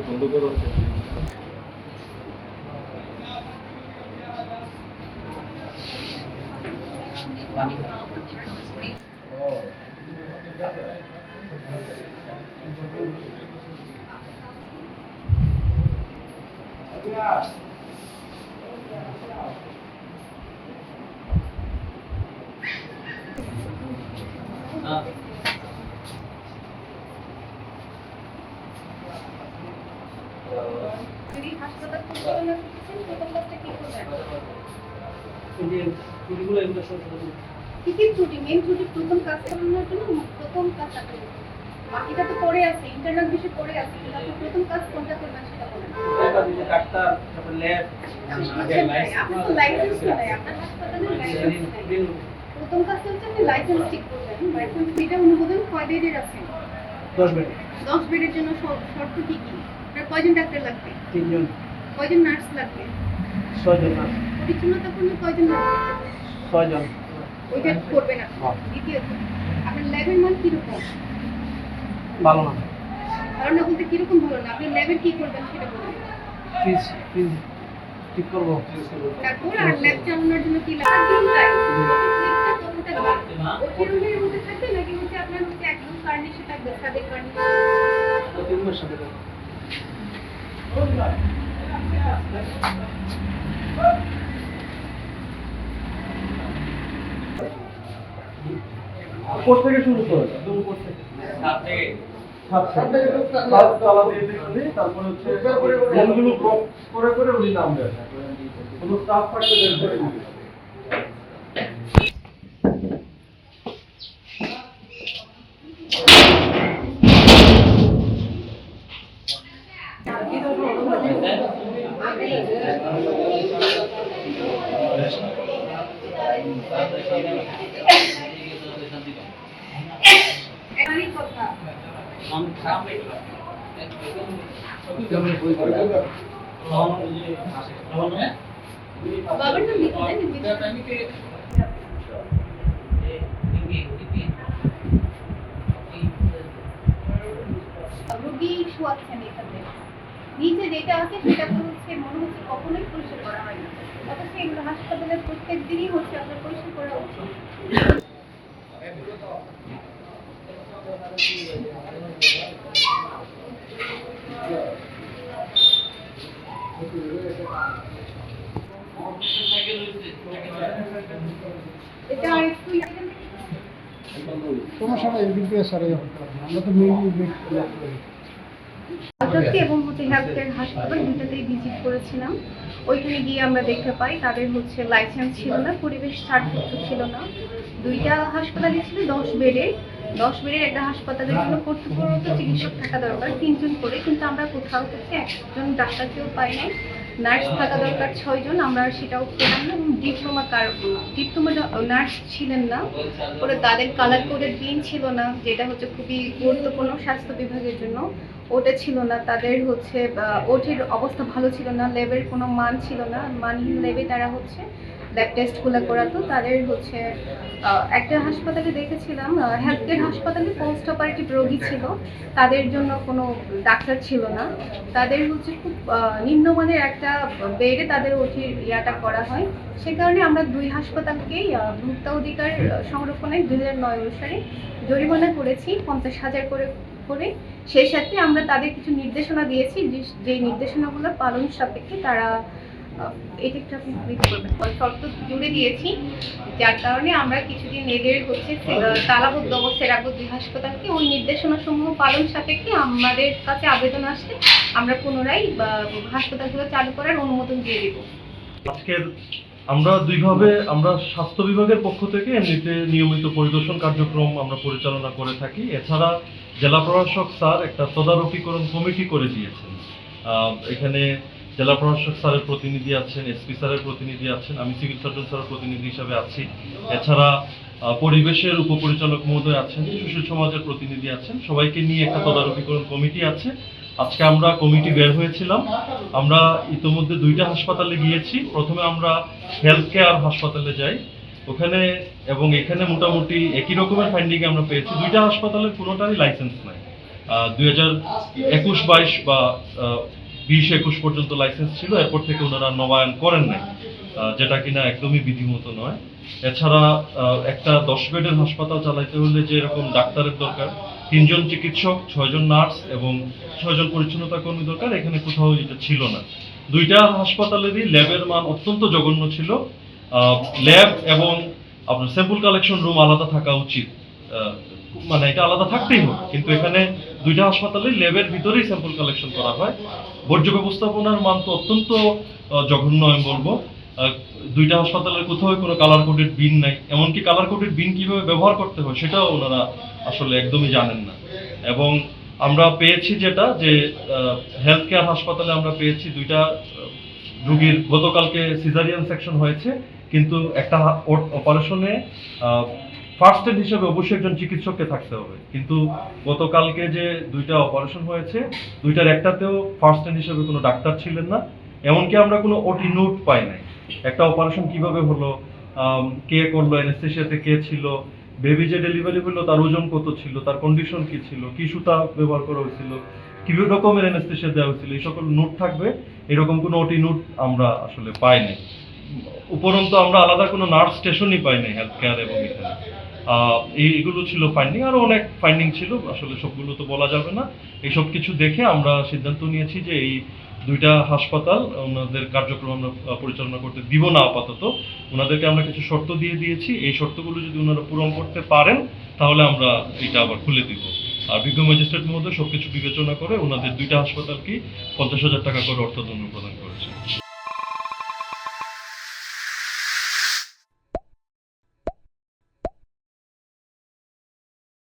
বন্ধ করো। যদি হাসপাতাল পরিচালনা করতেছেন প্রথম কাজটা কি করবেন? এই যে ছুটিগুলো এগুলো সব কি কি ছুটি মেন ছুটি প্রথম কাজ করানোর জন্য প্রথম কাজটা করবেন। বাকিটা তো পড়ে আছে, ইন্টারনাল বিষয় পড়ে আছে, কিন্তু আপনি প্রথম কাজ কোনটা করবেন সেটা বলেন। ডাক্তার, তারপর ল্যাব, আপনি তো লাইসেন্স নাই, আপনার হাসপাতালে লাইসেন্স নাই। প্রথম কাজ হচ্ছে আপনি লাইসেন্স ঠিক করবেন। লাইসেন্স এটা অনুমোদন কয় বেডের আছে? 10 বেড। 10 বেডের জন্য শর্ত কি কি? আপনার কয়জন ডাক্তার লাগবে? 3 জন। কয়জন নার্স লাগবে? 6 জন নার্স। পরিচ্ছন্নতাপূর্ণ কয়জন লাগবে? 6 জন। ওইটা করবেন আপনি। দ্বিতীয়ত আপনার ল্যাবের মান কিরকম? ভালো না। ভালো না বলতে কিরকম ভালো না? আপনি ল্যাবের কি করবেন সেটা বলুন। ফিজ ঠিক করবো। তারপর আর ল্যাব চালানোর জন্য কি লাগবে? ওই রুমের মধ্যে থাকবে নাকি হচ্ছে আপনার হচ্ছে একদম ফার্নিশে থাকবে, সাদে ফার্নিশ? রুমের সাথে থাকবে। উপর থেকে শুরু করে একদম উপর থেকে তালা দিয়ে দিই, তারপর হচ্ছে রুমগুলো ব্লক করে করে উনি নামবে। কোনো স্টাফ থাকলে বের করে দিবে। বাবার নাম লিখে দেন। রোগী শোয়াচ্ছেন এখানে, নিচে যেটা আছে সেটা তো হচ্ছে মনে হচ্ছে কখনোই পরিষ্কার করা হয় না, অথচ এগুলো হাসপাতালের প্রত্যেক দিনই হচ্ছে আপনার পরিষ্কার করা উচিত। এটা আরেকটু সমস্যা নাই, বিপিএস আর আমরা তো মেইনলি এবং হচ্ছে হেলথ কেয়ার হাসপাতাল দুটাতেই ভিজিট করেছিলাম। ওইখানে গিয়ে আমরা দেখতে পাই তাদের হচ্ছে লাইসেন্স ছিল না, পরিবেশ ছাড়পত্র ছিল না। দুইটা হাসপাতালে ছিল 10 বেডের। 10 বেডের একটা হাসপাতালের জন্য কর্তব্যরত চিকিৎসক থাকা দরকার 3 জন করে, কিন্তু আমরা কোথাও হচ্ছে একজন ডাক্তারকেও পাই নাই। নার্স থাকা দরকার 6 জন, আমরা সেটাও পেলাম না। এবং ডিপ্লোমা নার্স ছিলেন না, পরে তাদের কালার কোডের বিন ছিল না, যেটা হচ্ছে খুবই গুরুত্বপূর্ণ স্বাস্থ্য বিভাগের জন্য, ওটা ছিল না। তাদের হচ্ছে ওটির অবস্থা ভালো ছিল না, ল্যাবের কোনো মান ছিল না, মানহীন ল্যাবে তারা হচ্ছে ল্যাব টেস্টগুলো করাতো। তাদের হচ্ছে একটা হাসপাতালে দেখেছিলাম, হেলথ কেয়ার হাসপাতালে পোস্ট অপারেটিভ রোগী ছিল, তাদের জন্য কোনো ডাক্তার ছিল না। তাদের হচ্ছে খুব নিম্নমানের একটা বেডে তাদের ওটির ইয়াটা করা হয়। সে কারণে আমরা দুই হাসপাতালকেই ভোক্তা অধিকার সংরক্ষণের 2009 অনুসারে জরিমানা করেছি 50,000 করে। সেই সাথে আমরা তাদের কিছু নির্দেশনা দিয়েছি, যে নির্দেশনাগুলো পালন সাপেক্ষে তারা এটা শর্ত জুড়ে দিয়েছি, যার কারণে আমরা কিছুদিন এদের হচ্ছে তালাবদ্ধ অবস্থায় রাখবো দুই হাসপাতালকে। ওই নির্দেশনাসমূহ পালন সাপেক্ষে আমাদের কাছে আবেদন আসলে আমরা পুনরায় হাসপাতালগুলো চালু করার অনুমোদন দিয়ে দেব। আজকের আমরা দুইভাবে আমরা স্বাস্থ্য বিভাগের পক্ষ থেকে এমনিতে নিয়মিত পরিদর্শন কার্যক্রম আমরা পরিচালনা করে থাকি। এছাড়া জেলা প্রশাসক স্যার একটা তদারকিকরণ কমিটি করে দিয়েছেন। এখানে জেলা প্রশাসক স্যারের প্রতিনিধি আছেন, এসপি স্যারের প্রতিনিধি আছেন, আমি সিভিল সার্জন স্যারের প্রতিনিধি হিসাবে আছি। এছাড়া পরিবেশের উপপরিচালক মহোদয় আছেন, সুশীল সমাজের প্রতিনিধি আছেন, সবাইকে নিয়ে একটা তদারকিকরণ কমিটি আছে। আজকে আমরা কমিটি বের হয়েছিলাম। আমরা ইতোমধ্যে 2টা হাসপাতালে গিয়েছি। প্রথমে আমরা হেলথ কেয়ার হাসপাতালে যাই, ওখানে এবং এখানে মোটামুটি একই রকমের ফাইন্ডিং আমরা পেয়েছি। 2টা হাসপাতালের কোনোটারই লাইসেন্স নাই। 2021-22 বা 20-21 পর্যন্ত লাইসেন্স ছিল, এরপর থেকে ওনারা নবায়ন করেন নাই, যেটা কিনা একদমই বিধিমতো নয়। এছাড়া একটা 10 বেডের হাসপাতাল চালাইতে হলে যে এরকম ডাক্তারের দরকার, 3 জন চিকিৎসক, 6 জন নার্স এবং 6 জন পরিচ্ছন্নতা কর্মী দরকার, এখানে কোথাও এটা ছিল না। 2টা হাসপাতালেরই ল্যাবের মান অত্যন্ত জঘন্য ছিল। ল্যাব এবং আপনার স্যাম্পল কালেকশন রুম আলাদা থাকা উচিত, মানে এটা আলাদা থাকতেই হবে, কিন্তু এখানে 2টা হাসপাতালে ল্যাবের ভিতরেই স্যাম্পল কালেকশন করা হয়। বর্জ্য ব্যবস্থাপনার মান তো অত্যন্ত জঘন্য আমি বলবো। 2টা হাসপাতালের কোথাও কোনো কালার কোডেড বিন নাই, এমনকি কালার কোডেড বিন কিভাবে ব্যবহার করতে হয় সেটাও ওনারা আসলে একদমই জানেন না। এবং আমরা পেয়েছি যেটা যে হেলথ কেয়ার হাসপাতালে আমরা পেয়েছি 2টা রোগীর গতকালকে সিজারিয়ান সেকশন হয়েছে, কিন্তু একটা অপারেশনে ফার্স্ট এড হিসেবে অবশ্যই একজন চিকিৎসককে থাকতে হবে, কিন্তু গতকালকে যে 2টা অপারেশন হয়েছে 2টার একটাতেও ফার্স্ট এড হিসেবে কোনো ডাক্তার ছিলেন না। এমনকি আমরা কোনো ওটি নোট পাই নাই, একটা অপারেশন কিভাবে হলো, কে করলো, অ্যানেস্থেশিয়াতে কে ছিল, বেবি যে ডেলিভারি হলো তার ওজন কত ছিল, তার কন্ডিশন কি ছিল, কি সুতা ব্যবহার করা হয়েছিল, কি রকমের অ্যানেস্থেশিয়া দেওয়া হয়েছিল, এই সকল নোট থাকবে, এরকম কোনো ওটি নোট আমরা আসলে পাইনি। উপরন্তু আমরা আলাদা কোনো নার্স স্টেশনই পাইনি হেলথ কেয়ার এবং এখানে। এইগুলো ছিল ফাইন্ডিং, আরো অনেক ফাইন্ডিং ছিল, আসলে সবগুলো তো বলা যাবে না। এইসব কিছু দেখে আমরা সিদ্ধান্ত নিয়েছি যে এই 2টা হাসপাতাল ওনাদের কার্যক্রম আমরা পরিচালনা করতে দিব না আপাতত। ওনাদেরকে আমরা কিছু শর্ত দিয়ে দিয়েছি, এই শর্তগুলো যদি ওনারা পূরণ করতে পারেন তাহলে আমরা এটা আবার খুলে দিব। আর বিজ্ঞ ম্যাজিস্ট্রেট মহোদয় সবকিছু বিবেচনা করে ওনাদের 2টা হাসপাতালকে 50,000 টাকা করে অর্থদণ্ড প্রদান করেছে।